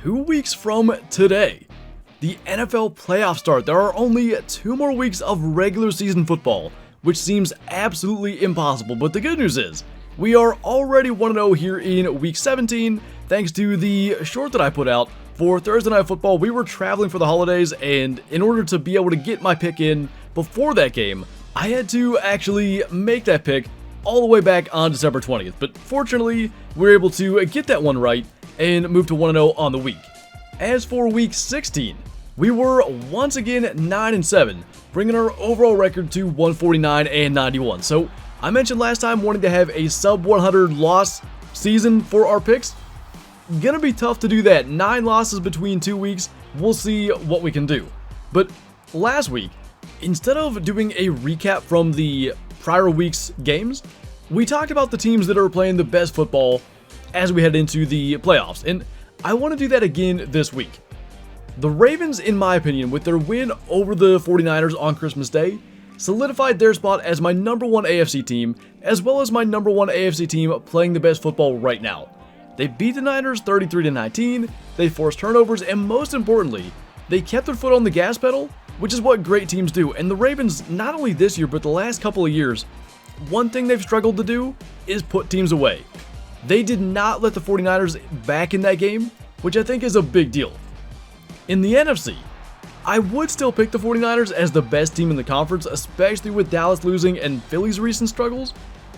2 weeks from today, the NFL playoffs start. There are only 2 more weeks of regular season football, which seems absolutely impossible, but the good news is, we are already 1-0 here in week 17, thanks to the short that I put out for Thursday Night Football. We were traveling for the holidays, and in order to be able to get my pick in before that game, I had to actually make that pick all the way back on December 20th, but fortunately, we were able to get that one right and move to 1-0 on the week. As for week 16, we were once again 9-7, bringing our overall record to 149-91. So I mentioned last time wanting to have a sub 100 loss season for our picks. Gonna be tough to do that. 9 losses between 2 weeks. We'll see what we can do. But last week, instead of doing a recap from the prior week's games, we talked about the teams that are playing the best football as we head into the playoffs, and I want to do that again this week. The Ravens, in my opinion, with their win over the 49ers on Christmas Day, solidified their spot as my number 1 AFC team, as well as my number 1 AFC team playing the best football right now. They beat the Niners 33-19, they forced turnovers, and most importantly, they kept their foot on the gas pedal, which is what great teams do. And the Ravens, not only this year, but the last couple of years, one thing they've struggled to do is put teams away. They did not let the 49ers back in that game, which I think is a big deal. In the NFC, I would still pick the 49ers as the best team in the conference, especially with Dallas losing and Philly's recent struggles,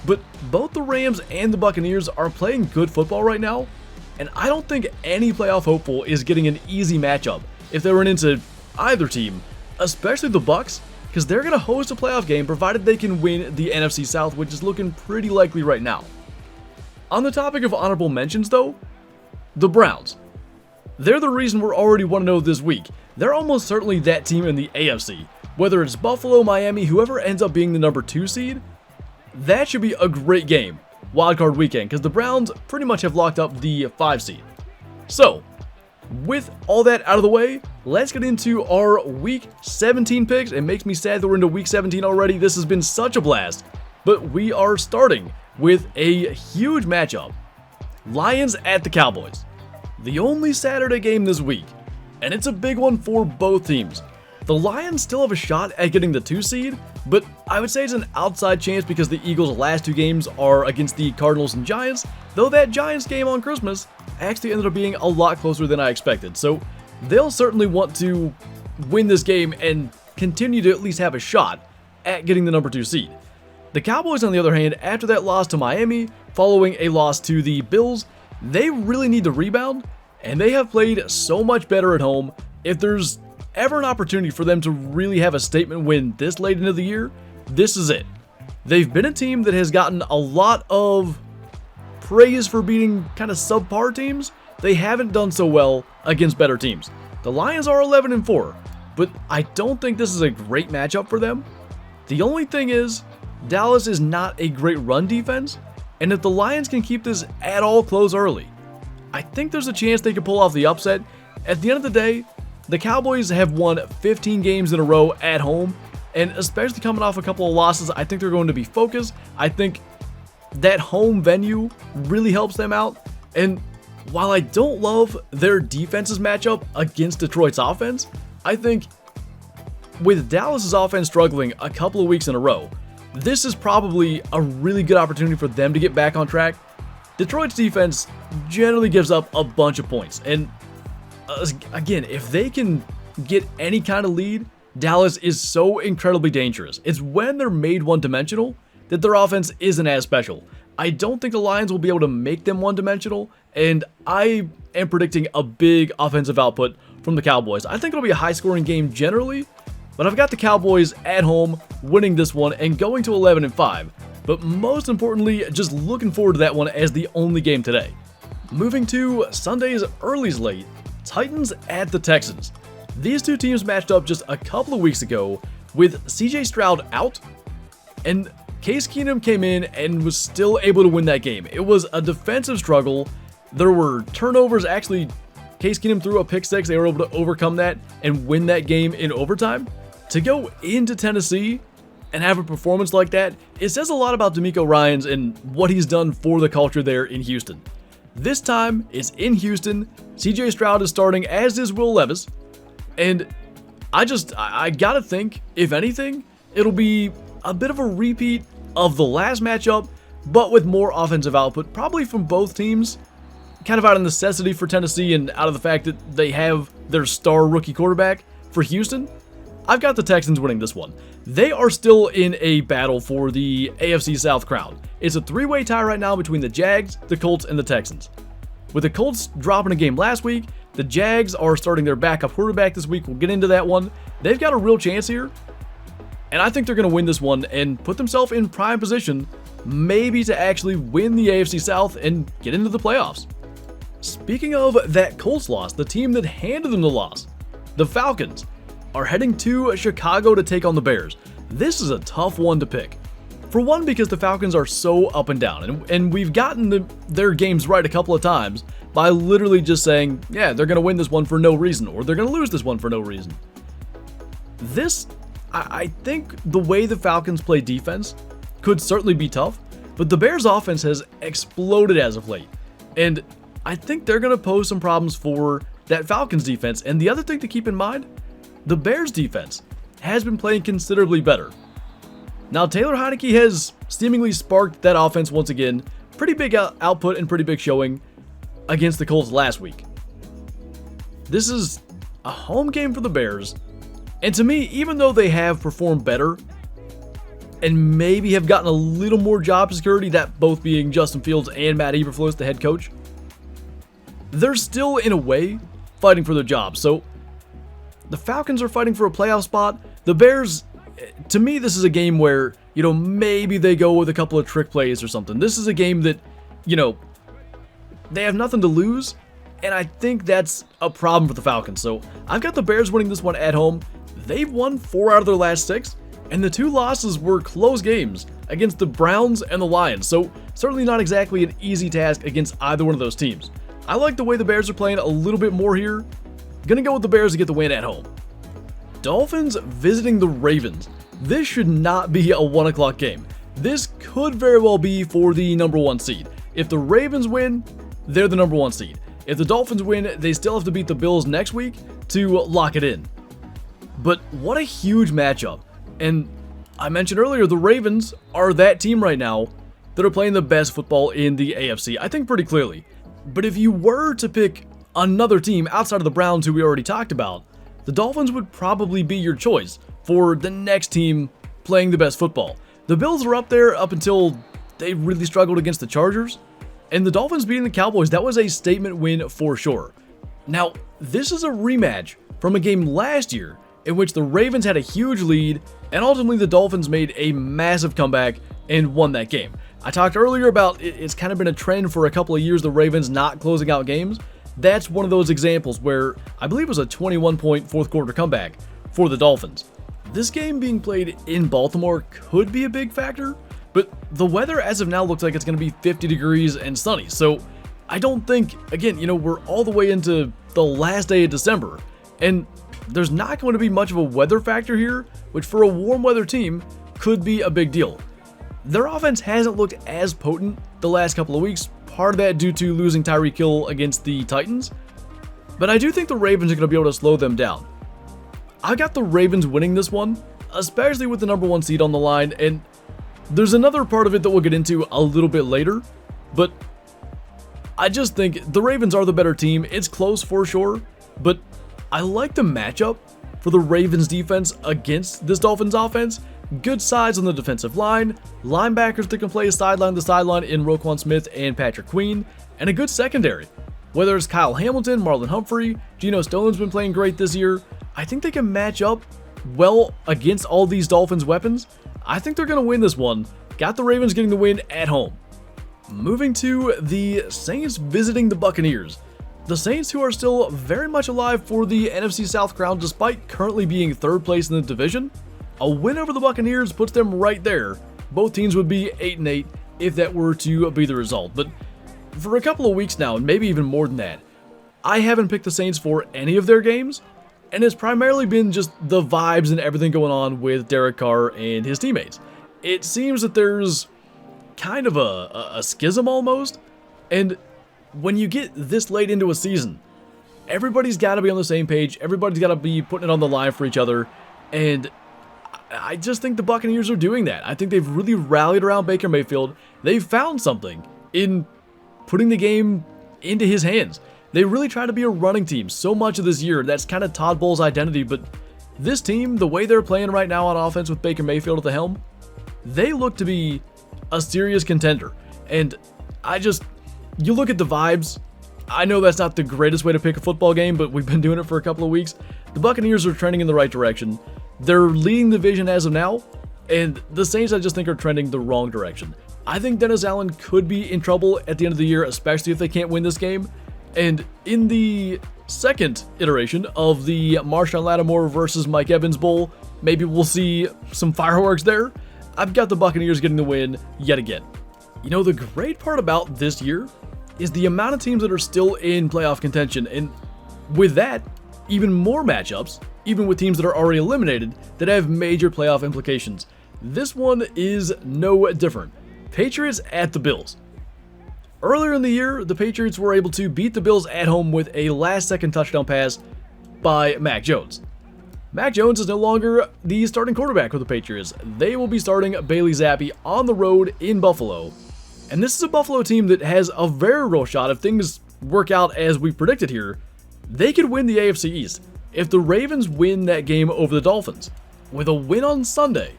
but both the Rams and the Buccaneers are playing good football right now, and I don't think any playoff hopeful is getting an easy matchup if they run into either team, especially the Bucs, because they're going to host a playoff game provided they can win the NFC South, which is looking pretty likely right now. On the topic of honorable mentions though, the Browns. They're the reason we're already 1-0 this week. They're almost certainly that team in the AFC. Whether it's Buffalo, Miami, whoever ends up being the number 2 seed, that should be a great game, wildcard weekend, because the Browns pretty much have locked up the 5 seed. So, with all that out of the way, let's get into our week 17 picks. It makes me sad that we're into week 17 already. This has been such a blast, but we are starting with a huge matchup. Lions at the Cowboys. The only Saturday game this week, and it's a big one for both teams. The Lions still have a shot at getting the 2 seed, but I would say it's an outside chance because the Eagles' last 2 games are against the Cardinals and Giants, though that Giants game on Christmas actually ended up being a lot closer than I expected. So they'll certainly want to win this game and continue to at least have a shot at getting the number 2 seed. The Cowboys, on the other hand, after that loss to Miami, following a loss to the Bills, they really need to rebound, and they have played so much better at home. If there's ever an opportunity for them to really have a statement win this late into the year, this is it. They've been a team that has gotten a lot of praise for beating kind of subpar teams. They haven't done so well against better teams. The Lions are 11-4, but I don't think this is a great matchup for them. The only thing is, Dallas is not a great run defense, and if the Lions can keep this at all close early, I think there's a chance they could pull off the upset. At the end of the day, the Cowboys have won 15 games in a row at home, and especially coming off a couple of losses, I think they're going to be focused. I think that home venue really helps them out, and while I don't love their defense's matchup against Detroit's offense, I think with Dallas's offense struggling a couple of weeks in a row, this is probably a really good opportunity for them to get back on track. Detroit's defense generally gives up a bunch of points, and again, if they can get any kind of lead, Dallas is so incredibly dangerous. It's when they're made one-dimensional that their offense isn't as special. I don't think the Lions will be able to make them one-dimensional, and I am predicting a big offensive output from the Cowboys. I think it'll be a high-scoring game generally, but I've got the Cowboys at home winning this one and going to 11-5. But most importantly, just looking forward to that one as the only game today. Moving to Sunday's early slate, Titans at the Texans. These 2 teams matched up just a couple of weeks ago with CJ Stroud out, and Case Keenum came in and was still able to win that game. It was a defensive struggle. There were turnovers. Actually, Case Keenum threw a pick 6. They were able to overcome that and win that game in overtime. To go into Tennessee and have a performance like that, it says a lot about DeMeco Ryans and what he's done for the culture there in Houston. This time it's in Houston. CJ Stroud is starting, as is Will Levis. And I gotta think, if anything, it'll be a bit of a repeat of the last matchup, but with more offensive output, probably from both teams. Kind of out of necessity for Tennessee and out of the fact that they have their star rookie quarterback. For Houston, I've got the Texans winning this one. They are still in a battle for the AFC South crown. It's a three-way tie right now between the Jags, the Colts, and the Texans. With the Colts dropping a game last week, the Jags are starting their backup quarterback this week. We'll get into that one. They've got a real chance here, and I think they're going to win this one and put themselves in prime position, maybe to actually win the AFC South and get into the playoffs. Speaking of that Colts loss, the team that handed them the loss, the Falcons, are heading to Chicago to take on the Bears. This is a tough one to pick. For one, because the Falcons are so up and down, and we've gotten their games right a couple of times by literally just saying, yeah, they're going to win this one for no reason, or they're going to lose this one for no reason. I think the way the Falcons play defense could certainly be tough, but the Bears' offense has exploded as of late, and I think they're going to pose some problems for that Falcons defense. And the other thing to keep in mind, the Bears defense has been playing considerably better. Now, Taylor Heineke has seemingly sparked that offense once again. Pretty big output and pretty big showing against the Colts last week. This is a home game for the Bears. And to me, even though they have performed better and maybe have gotten a little more job security, that both being Justin Fields and Matt Eberflus, the head coach, they're still, in a way, fighting for their job. So, the Falcons are fighting for a playoff spot. The Bears, to me, this is a game where, maybe they go with a couple of trick plays or something. This is a game that, they have nothing to lose, and I think that's a problem for the Falcons. So, I've got the Bears winning this one at home. They've won 4 out of their last 6, and the 2 losses were close games against the Browns and the Lions. So, certainly not exactly an easy task against either one of those teams. I like the way the Bears are playing a little bit more here. Gonna go with the Bears to get the win at home. Dolphins visiting the Ravens. This should not be a 1 o'clock game. This could very well be for the number 1 seed. If the Ravens win, they're the number 1 seed. If the Dolphins win, they still have to beat the Bills next week to lock it in. But what a huge matchup. And I mentioned earlier, the Ravens are that team right now that are playing the best football in the AFC, I think pretty clearly. But if you were to pick another team outside of the Browns, who we already talked about, the Dolphins would probably be your choice for the next team playing the best football. The Bills are up there up until they really struggled against the Chargers, and the Dolphins beating the Cowboys, that was a statement win for sure. Now, this is a rematch from a game last year in which the Ravens had a huge lead, and ultimately the Dolphins made a massive comeback and won that game. I talked earlier about it's kind of been a trend for a couple of years, the Ravens not closing out games. That's one of those examples where I believe it was a 21-point fourth quarter comeback for the Dolphins. This game being played in Baltimore could be a big factor, but the weather as of now looks like it's going to be 50 degrees and sunny. So I don't think, again, we're all the way into the last day of December, and there's not going to be much of a weather factor here, which for a warm weather team could be a big deal. Their offense hasn't looked as potent the last couple of weeks, part of that due to losing Tyreek Hill against the Titans, but I do think the Ravens are going to be able to slow them down. I got the Ravens winning this one, especially with the number 1 seed on the line, and there's another part of it that we'll get into a little bit later, but I just think the Ravens are the better team. It's close for sure, but I like the matchup for the Ravens defense against this Dolphins offense. Good size on the defensive line, linebackers that can play sideline to sideline in Roquan Smith and Patrick Queen, and a good secondary. Whether it's Kyle Hamilton, Marlon Humphrey, Geno Stone's been playing great this year, I think they can match up well against all these Dolphins weapons. I think they're going to win this one. Got the Ravens getting the win at home. Moving to the Saints visiting the Buccaneers. The Saints, who are still very much alive for the NFC South crown despite currently being 3rd place in the division. A win over the Buccaneers puts them right there. Both teams would be 8-8 if that were to be the result. But for a couple of weeks now, and maybe even more than that, I haven't picked the Saints for any of their games, and it's primarily been just the vibes and everything going on with Derek Carr and his teammates. It seems that there's kind of a schism almost, and when you get this late into a season, everybody's got to be on the same page. Everybody's got to be putting it on the line for each other. And I just think the Buccaneers are doing that. I think they've really rallied around Baker Mayfield. They've found something in putting the game into his hands. They really try to be a running team so much of this year. That's kind of Todd Bowles' identity. But this team, the way they're playing right now on offense with Baker Mayfield at the helm, they look to be a serious contender. And you look at the vibes. I know that's not the greatest way to pick a football game, but we've been doing it for a couple of weeks. The Buccaneers are trending in the right direction. They're leading the division as of now, and the Saints I just think are trending the wrong direction. I think Dennis Allen could be in trouble at the end of the year, especially if they can't win this game. And in the second iteration of the Marshawn Lattimore versus Mike Evans Bowl, maybe we'll see some fireworks there. I've got the Buccaneers getting the win yet again. You know, the great part about this year is the amount of teams that are still in playoff contention, and with that, even more matchups, even with teams that are already eliminated, that have major playoff implications. This one is no different. Patriots at the Bills. Earlier in the year, the Patriots were able to beat the Bills at home with a last-second touchdown pass by Mac Jones. Mac Jones is no longer the starting quarterback for the Patriots. They will be starting Bailey Zappi on the road in Buffalo. And this is a Buffalo team that has a very real shot. If things work out as we've predicted here, they could win the AFC East if the Ravens win that game over the Dolphins. With a win on Sunday,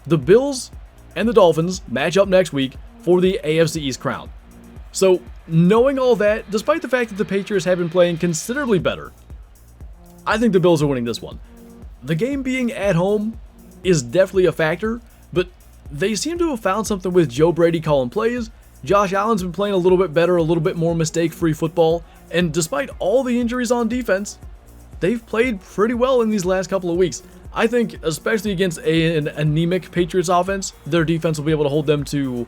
the Bills and the Dolphins match up next week for the AFC East crown. So, knowing all that, despite the fact that the Patriots have been playing considerably better, I think the Bills are winning this one. The game being at home is definitely a factor, but they seem to have found something with Joe Brady calling plays. Josh Allen's been playing a little bit better, a little bit more mistake-free football, and despite all the injuries on defense, they've played pretty well in these last couple of weeks. I think, especially against an anemic Patriots offense, their defense will be able to hold them to,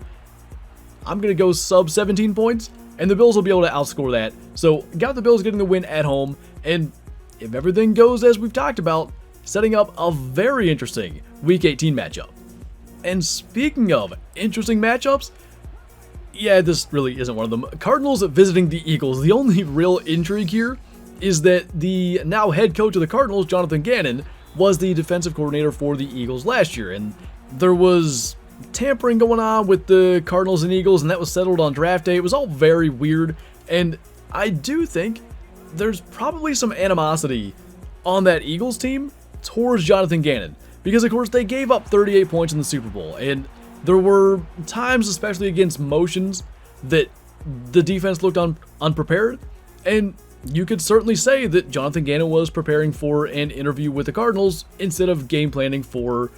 I'm going to go sub 17 points, and the Bills will be able to outscore that. So, got the Bills getting the win at home, and if everything goes as we've talked about, setting up a very interesting Week 18 matchup. And speaking of interesting matchups, yeah, this really isn't one of them. Cardinals visiting the Eagles. The only real intrigue here is that the now head coach of the Cardinals, Jonathan Gannon, was the defensive coordinator for the Eagles last year, and there was tampering going on with the Cardinals and Eagles, and that was settled on draft day. It was all very weird, and I do think there's probably some animosity on that Eagles team towards Jonathan Gannon, because of course they gave up 38 points in the Super Bowl, and there were times, especially against motions, that the defense looked unprepared, and you could certainly say that Jonathan Gannon was preparing for an interview with the Cardinals instead of game planning for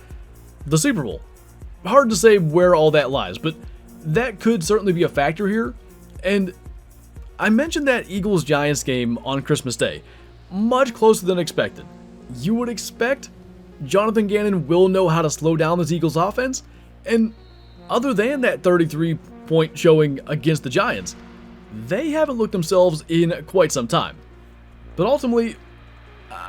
the Super Bowl. Hard to say where all that lies, but that could certainly be a factor here. And I mentioned that Eagles-Giants game on Christmas Day, much closer than expected. You would expect Jonathan Gannon will know how to slow down this Eagles offense, and other than that 33-point showing against the Giants, they haven't looked themselves in quite some time. But ultimately,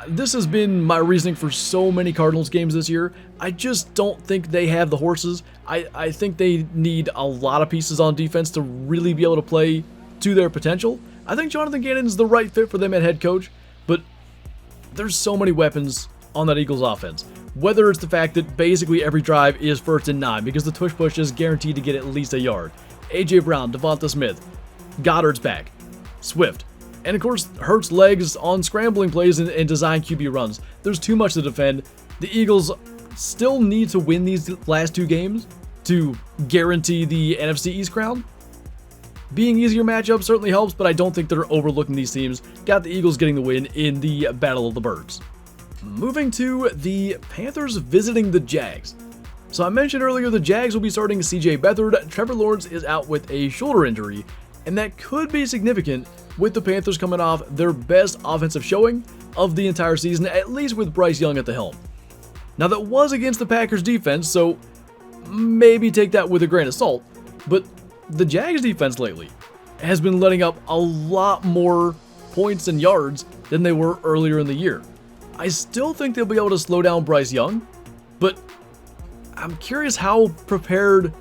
this has been my reasoning for so many Cardinals games this year. I just don't think they have the horses. I think they need a lot of pieces on defense to really be able to play to their potential. I think Jonathan Gannon is the right fit for them at head coach, but there's so many weapons on that Eagles offense. Whether it's the fact that basically every drive is 1st and 9 because the tush push is guaranteed to get at least a yard. A.J. Brown, Devonta Smith, Goddard's back, Swift, and of course Hurts' legs on scrambling plays and design QB runs. There's too much to defend. The Eagles still need to win these last two games to guarantee the NFC East crown. Being easier matchup certainly helps, but I don't think they're overlooking these teams. Got the Eagles getting the win in the Battle of the Birds. Moving to the Panthers visiting the Jags. So I mentioned earlier the Jags will be starting CJ Beathard. Trevor Lawrence is out with a shoulder injury, and that could be significant with the Panthers coming off their best offensive showing of the entire season, at least with Bryce Young at the helm. Now that was against the Packers defense, so maybe take that with a grain of salt, but the Jags defense lately has been letting up a lot more points and yards than they were earlier in the year. I still think they'll be able to slow down Bryce Young, but I'm curious how prepared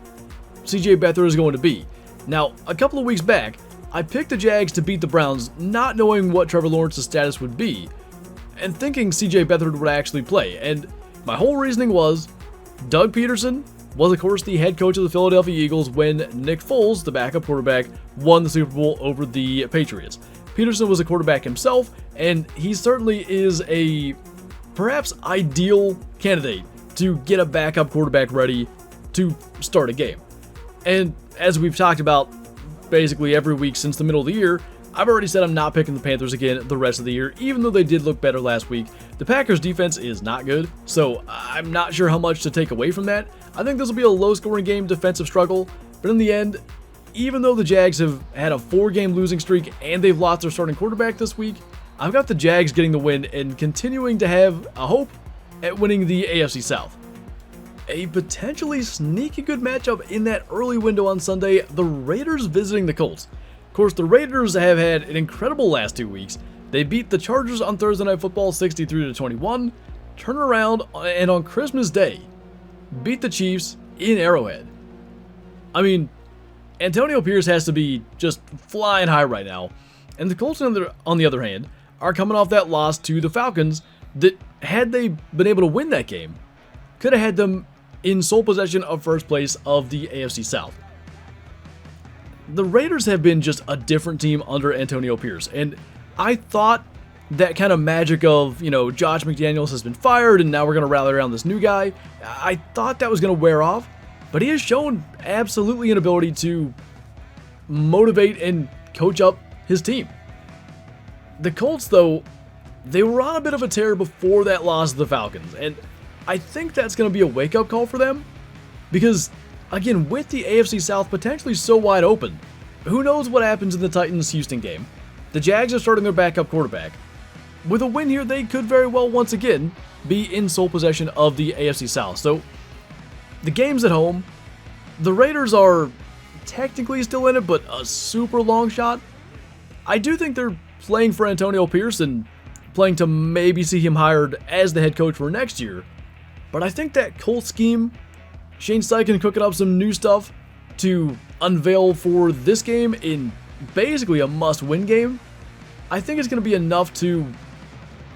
CJ Beathard is going to be. Now, a couple of weeks back, I picked the Jags to beat the Browns, not knowing what Trevor Lawrence's status would be, and thinking CJ Beathard would actually play. And my whole reasoning was, Doug Peterson was of course the head coach of the Philadelphia Eagles when Nick Foles, the backup quarterback, won the Super Bowl over the Patriots. Peterson was a quarterback himself, and he certainly is a perhaps ideal candidate to get a backup quarterback ready to start a game. And as we've talked about basically every week since the middle of the year, I've already said I'm not picking the Panthers again the rest of the year, even though they did look better last week. The Packers' defense is not good, so I'm not sure how much to take away from that. I think this will be a low-scoring game, defensive struggle, but in the end, even though the Jags have had a 4-game losing streak and they've lost their starting quarterback this week, I've got the Jags getting the win and continuing to have a hope at winning the AFC South. A potentially sneaky good matchup in that early window on Sunday, the Raiders visiting the Colts. Of course, the Raiders have had an incredible last 2 weeks. They beat the Chargers on Thursday Night Football 63-21, turn around, and on Christmas Day, beat the Chiefs in Arrowhead. I mean, Antonio Pierce has to be just flying high right now, and the Colts, on the other hand, are coming off that loss to the Falcons that, had they been able to win that game, could have had them in sole possession of first place of the AFC South. The Raiders have been just a different team under Antonio Pierce, and I thought that kind of magic of, Josh McDaniels has been fired and now we're going to rally around this new guy, I thought that was going to wear off, but he has shown absolutely an ability to motivate and coach up his team. The Colts, though, they were on a bit of a tear before that loss to the Falcons, and I think that's going to be a wake-up call for them, because, again, with the AFC South potentially so wide open, who knows what happens in the Titans-Houston game. The Jags are starting their backup quarterback. With a win here, they could very well once again be in sole possession of the AFC South. So, the game's at home. The Raiders are technically still in it, but a super long shot. I do think they're playing for Antonio Pierce and playing to maybe see him hired as the head coach for next year. But I think that Colts scheme, Shane Steichen cooking up some new stuff to unveil for this game in basically a must-win game, I think it's going to be enough to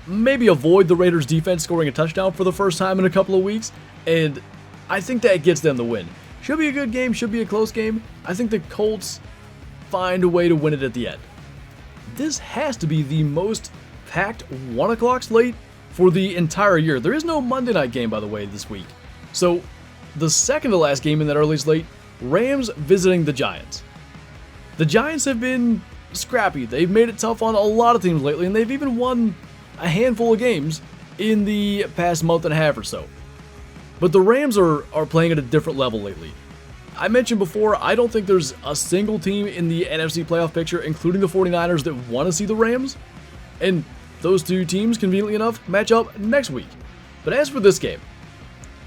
maybe avoid the Raiders' defense scoring a touchdown for the first time in a couple of weeks, and I think that gets them the win. Should be a good game, should be a close game. I think the Colts find a way to win it at the end. This has to be the most packed 1 o'clock slate for the entire year. There is no Monday night game, by the way, this week. So, the second to last game in that early slate, Rams visiting the Giants. The Giants have been scrappy. They've made it tough on a lot of teams lately, and they've even won a handful of games in the past month and a half or so. But the Rams are playing at a different level lately. I mentioned before, I don't think there's a single team in the NFC playoff picture, including the 49ers, that want to see the Rams. And those two teams, conveniently enough, match up next week. But as for this game,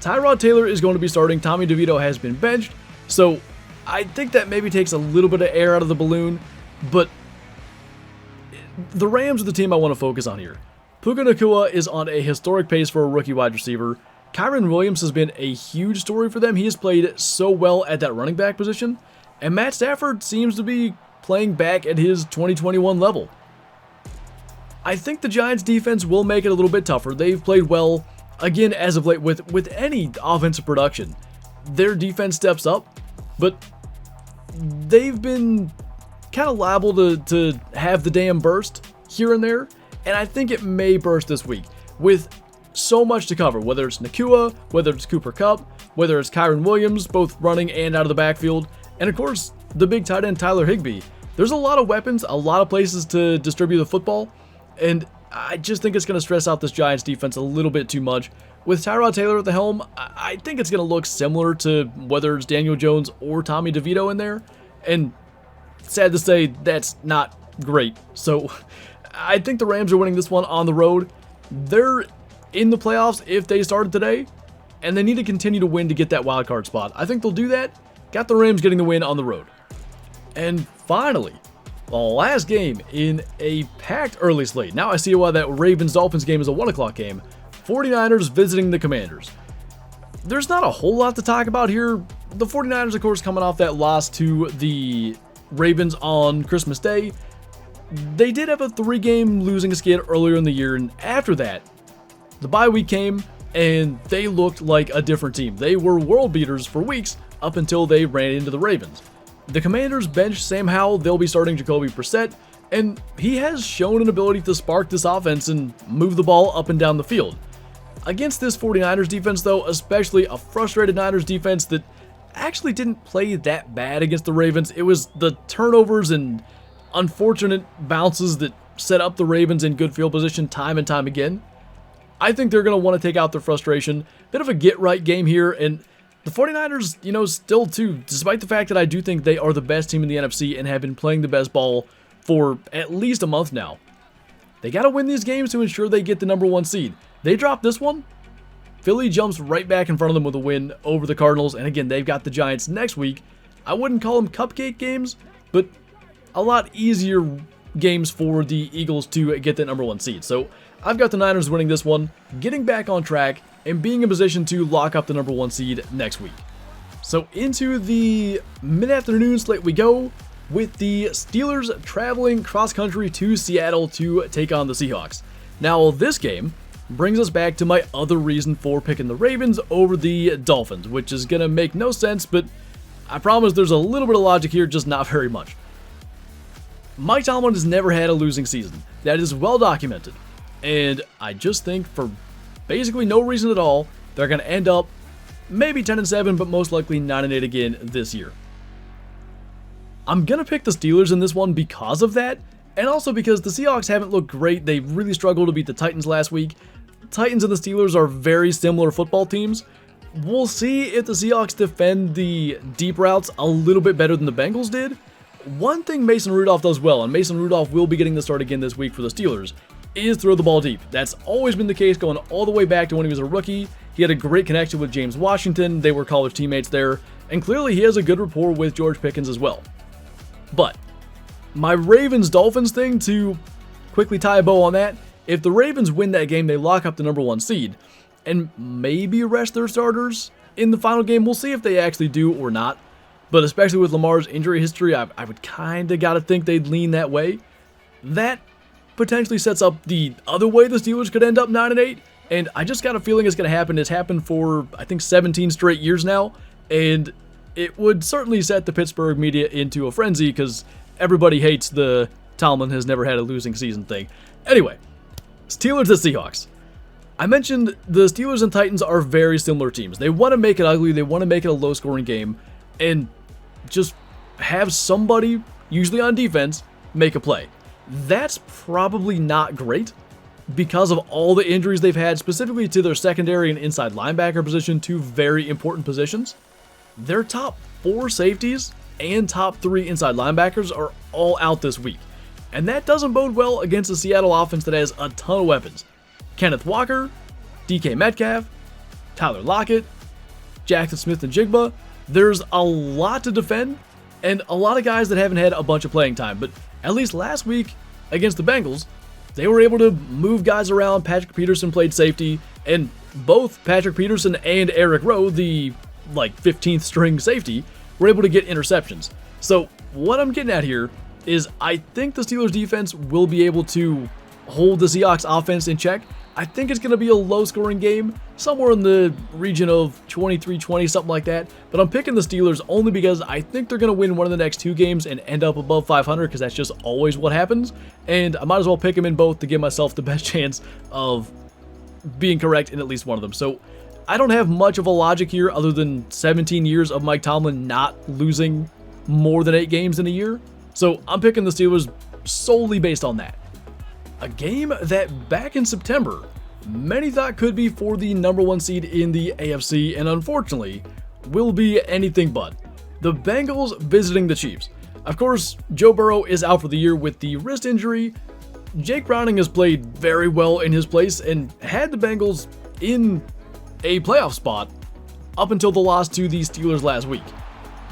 Tyrod Taylor is going to be starting. Tommy DeVito has been benched. So I think that maybe takes a little bit of air out of the balloon. But the Rams are the team I want to focus on here. Puka Nacua is on a historic pace for a rookie wide receiver. Kyren Williams has been a huge story for them. He has played so well at that running back position. And Matt Stafford seems to be playing back at his 2021 level. I think the Giants defense will make it a little bit tougher. They've played well, again, as of late with any offensive production. Their defense steps up, but they've been kind of liable to have the damn burst here and there, and I think it may burst this week with so much to cover, whether it's Nacua, whether it's Cooper Kupp, whether it's Kyren Williams, both running and out of the backfield, and of course, the big tight end Tyler Higbee. There's a lot of weapons, a lot of places to distribute the football, and I just think it's going to stress out this Giants defense a little bit too much. With Tyrod Taylor at the helm, I think it's going to look similar to whether it's Daniel Jones or Tommy DeVito in there, and sad to say, that's not great. So I think the Rams are winning this one on the road. They're in the playoffs if they started today, and they need to continue to win to get that wild card spot. I think they'll do that. Got the Rams getting the win on the road. And finally, the last game in a packed early slate. Now I see why that Ravens-Dolphins game is a 1 o'clock game. 49ers visiting the Commanders. There's not a whole lot to talk about here. The 49ers, of course, coming off that loss to the Ravens on Christmas Day. They did have a 3-game losing skid earlier in the year, and after that, the bye week came, and they looked like a different team. They were world beaters for weeks up until they ran into the Ravens. The Commanders bench Sam Howell. They'll be starting Jacoby Brissett, and he has shown an ability to spark this offense and move the ball up and down the field. Against this 49ers defense, though, especially a frustrated Niners defense that actually didn't play that bad against the Ravens. It was the turnovers and unfortunate bounces that set up the Ravens in good field position time and time again. I think they're going to want to take out their frustration. Bit of a get-right game here, and the 49ers, still too, despite the fact that I do think they are the best team in the NFC and have been playing the best ball for at least a month now, they got to win these games to ensure they get the number 1 seed. They drop this one, Philly jumps right back in front of them with a win over the Cardinals, and again, they've got the Giants next week. I wouldn't call them cupcake games, but a lot easier games for the Eagles to get that number 1 seed. So I've got the Niners winning this one, getting back on track, and being in position to lock up the number 1 seed next week. So into the mid-afternoon slate we go, with the Steelers traveling cross-country to Seattle to take on the Seahawks. Now, this game brings us back to my other reason for picking the Ravens over the Dolphins, which is going to make no sense, but I promise there's a little bit of logic here, just not very much. Mike Tomlin has never had a losing season. That is well documented. And I just think for basically no reason at all, they're going to end up maybe 10-7, but most likely 9-8 again this year. I'm going to pick the Steelers in this one because of that, and also because the Seahawks haven't looked great. They really struggled to beat the Titans last week. Titans and the Steelers are very similar football teams. We'll see if the Seahawks defend the deep routes a little bit better than the Bengals did. One thing Mason Rudolph does well, and Mason Rudolph will be getting the start again this week for the Steelers, is throw the ball deep. That's always been the case going all the way back to when he was a rookie. He had a great connection with James Washington. They were college teammates there, and clearly he has a good rapport with George Pickens as well. But my Ravens-Dolphins thing, to quickly tie a bow on that, if the Ravens win that game, they lock up the number 1 seed, and maybe rest their starters in the final game. We'll see if they actually do or not. But especially with Lamar's injury history, I would kind of got to think they'd lean that way. That potentially sets up the other way the Steelers could end up 9-8, and I just got a feeling it's going to happen. It's happened for, I think, 17 straight years now, and it would certainly set the Pittsburgh media into a frenzy because everybody hates the Tomlin has never had a losing season thing. Anyway, Steelers at Seahawks. I mentioned the Steelers and Titans are very similar teams. They want to make it ugly. They want to make it a low-scoring game and just have somebody, usually on defense, make a play. That's probably not great because of all the injuries they've had, specifically to their secondary and inside linebacker position, 2 very important positions. Their top 4 safeties and top 3 inside linebackers are all out this week. And that doesn't bode well against the Seattle offense that has a ton of weapons. Kenneth Walker, DK Metcalf, Tyler Lockett, Jackson Smith and Jigba. There's a lot to defend and a lot of guys that haven't had a bunch of playing time. But at least last week against the Bengals, they were able to move guys around. Patrick Peterson played safety, and both Patrick Peterson and Eric Rowe, the 15th string safety, were able to get interceptions. So what I'm getting at here is I think the Steelers defense will be able to hold the Seahawks offense in check. I think it's going to be a low-scoring game, somewhere in the region of 23-20, something like that. But I'm picking the Steelers only because I think they're going to win one of the next 2 games and end up above 500, because that's just always what happens. And I might as well pick them in both to give myself the best chance of being correct in at least one of them. So I don't have much of a logic here other than 17 years of Mike Tomlin not losing more than 8 games in a year. So I'm picking the Steelers solely based on that. A game that back in September, many thought could be for the number 1 seed in the AFC, and unfortunately, will be anything but. The Bengals visiting the Chiefs. Of course, Joe Burrow is out for the year with the wrist injury. Jake Browning has played very well in his place and had the Bengals in a playoff spot up until the loss to the Steelers last week.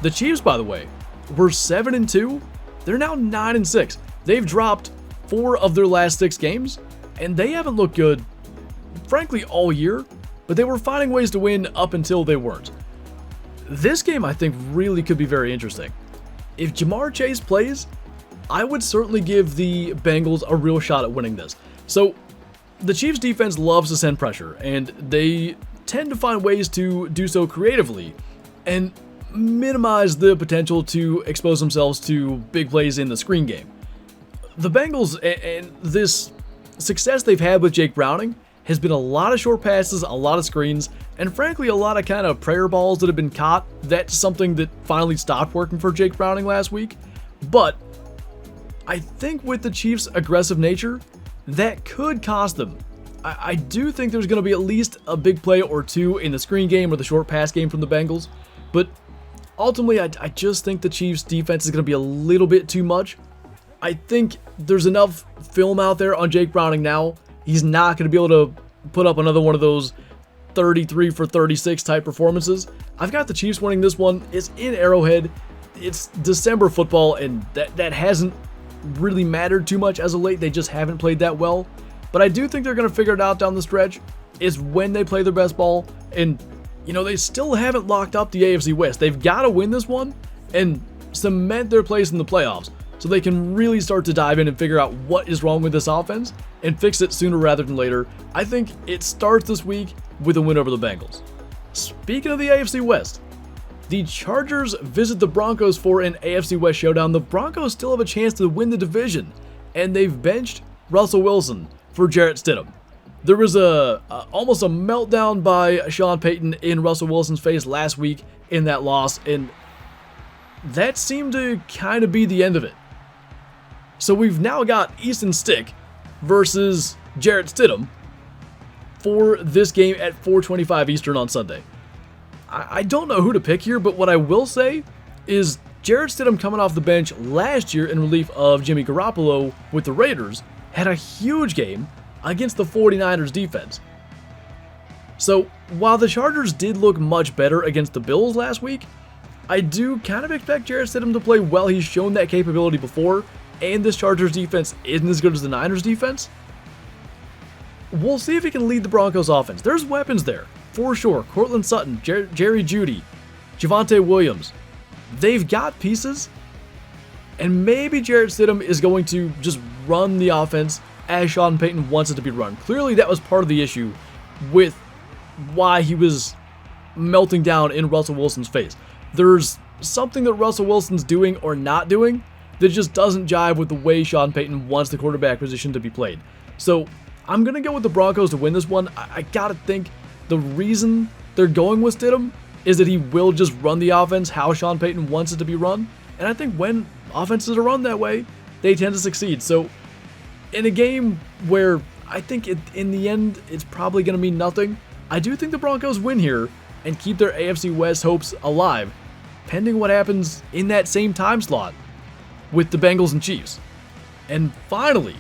The Chiefs, by the way, were 7-2. They're now 9-6. They've dropped 4 of their last 6 games, and they haven't looked good, frankly, all year, but they were finding ways to win up until they weren't. This game, I think, really could be very interesting. if Jamar Chase plays, I would certainly give the Bengals a real shot at winning this. So, the Chiefs defense loves to send pressure, and they tend to find ways to do so creatively and minimize the potential to expose themselves to big plays in the screen game. The Bengals and this success they've had with Jake Browning has been a lot of short passes, a lot of screens, and frankly a lot of kind of prayer balls that have been caught. That's something that finally stopped working for Jake Browning last week. But I think with the Chiefs' aggressive nature, that could cost them. I do think there's going to be at least a big play or two in the screen game or the short pass game from the Bengals, but ultimately I just think the Chiefs' defense is going to be a little bit too much. I think there's enough film out there on Jake Browning now. He's not going to be able to put up another one of those 33 for 36 type performances. I've got the Chiefs winning this one. It's in Arrowhead. It's December football, and that hasn't really mattered too much as of late. They just haven't played that well. But I do think they're going to figure it out down the stretch. It's when they play their best ball. And, they still haven't locked up the AFC West. They've got to win this one and cement their place in the playoffs so they can really start to dive in and figure out what is wrong with this offense and fix it sooner rather than later. I think it starts this week with a win over the Bengals. Speaking of the AFC West, the Chargers visit the Broncos for an AFC West showdown. The Broncos still have a chance to win the division, and they've benched Russell Wilson for Jarrett Stidham. There was almost a meltdown by Sean Payton in Russell Wilson's face last week in that loss, and that seemed to kind of be the end of it. So we've now got Easton Stick versus Jarrett Stidham for this game at 4:25 Eastern on Sunday. I don't know who to pick here, but what I will say is Jarrett Stidham, coming off the bench last year in relief of Jimmy Garoppolo with the Raiders, had a huge game against the 49ers defense. So while the Chargers did look much better against the Bills last week, I do kind of expect Jarrett Stidham to play well. He's shown that capability before, and this Chargers defense isn't as good as the Niners defense. We'll see if he can lead the Broncos offense. There's weapons there, for sure. Cortland Sutton, Jerry Jeudy, Javonte Williams. They've got pieces, and maybe Jarrett Stidham is going to just run the offense as Sean Payton wants it to be run. Clearly, that was part of the issue with why he was melting down in Russell Wilson's face. There's something that Russell Wilson's doing or not doing that just doesn't jive with the way Sean Payton wants the quarterback position to be played. So I'm going to go with the Broncos to win this one. I got to think the reason they're going with Stidham is that he will just run the offense how Sean Payton wants it to be run. And I think when offenses are run that way, they tend to succeed. So in a game where I think in the end it's probably going to mean nothing, I do think the Broncos win here and keep their AFC West hopes alive, pending what happens in that same time slot with the Bengals and Chiefs. And finally,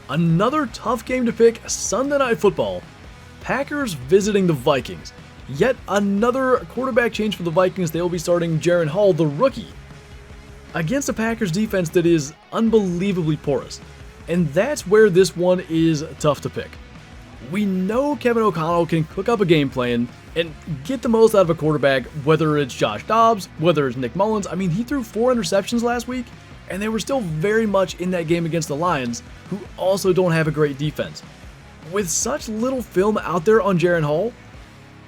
another tough game to pick, Sunday Night Football. Packers visiting the Vikings. Yet another quarterback change for the Vikings. They will be starting Jaren Hall, the rookie, against a Packers defense that is unbelievably porous. And that's where this one is tough to pick. We know Kevin O'Connell can cook up a game plan and get the most out of a quarterback, whether it's Josh Dobbs, whether it's Nick Mullins. I mean, he threw 4 interceptions last week, and they were still very much in that game against the Lions, who also don't have a great defense. With such little film out there on Jaren Hall,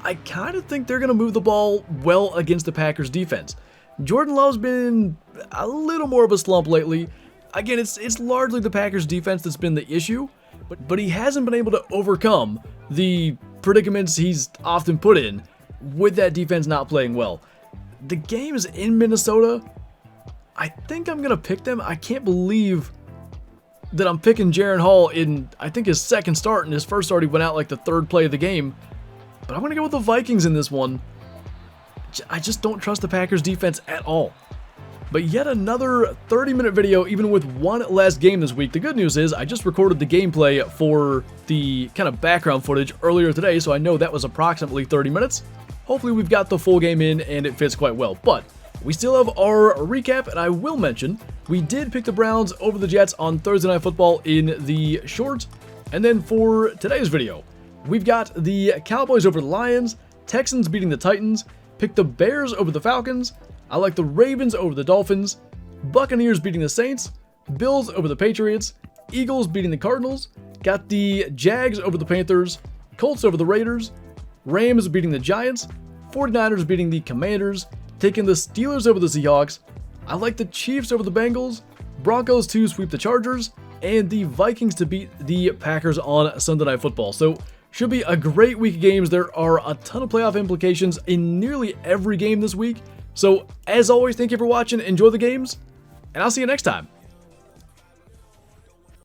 I kind of think they're going to move the ball well against the Packers defense. Jordan Love's been a little more of a slump lately. Again, it's largely the Packers defense that's been the issue, but he hasn't been able to overcome the predicaments he's often put in with that defense not playing well. The game is in Minnesota. I think I'm going to pick them. I can't believe that I'm picking Jaren Hall in, I think, his second start, and his first start he went out like the third play of the game. But I'm going to go with the Vikings in this one. I just don't trust the Packers defense at all. But yet another 30-minute video, even with one less game this week. The good news is I just recorded the gameplay for the kind of background footage earlier today, so I know that was approximately 30 minutes. Hopefully we've got the full game in and it fits quite well. But we still have our recap, and I will mention we did pick the Browns over the Jets on Thursday Night Football in the short. And then for today's video, we've got the Cowboys over the Lions, Texans beating the Titans, pick the Bears over the Falcons. I like the Ravens over the Dolphins, Buccaneers beating the Saints, Bills over the Patriots, Eagles beating the Cardinals, got the Jags over the Panthers, Colts over the Raiders, Rams beating the Giants, 49ers beating the Commanders, taking the Steelers over the Seahawks. I like the Chiefs over the Bengals, Broncos to sweep the Chargers, and the Vikings to beat the Packers on Sunday Night Football. So, should be a great week of games. There are a ton of playoff implications in nearly every game this week. So, as always, thank you for watching, enjoy the games, and I'll see you next time.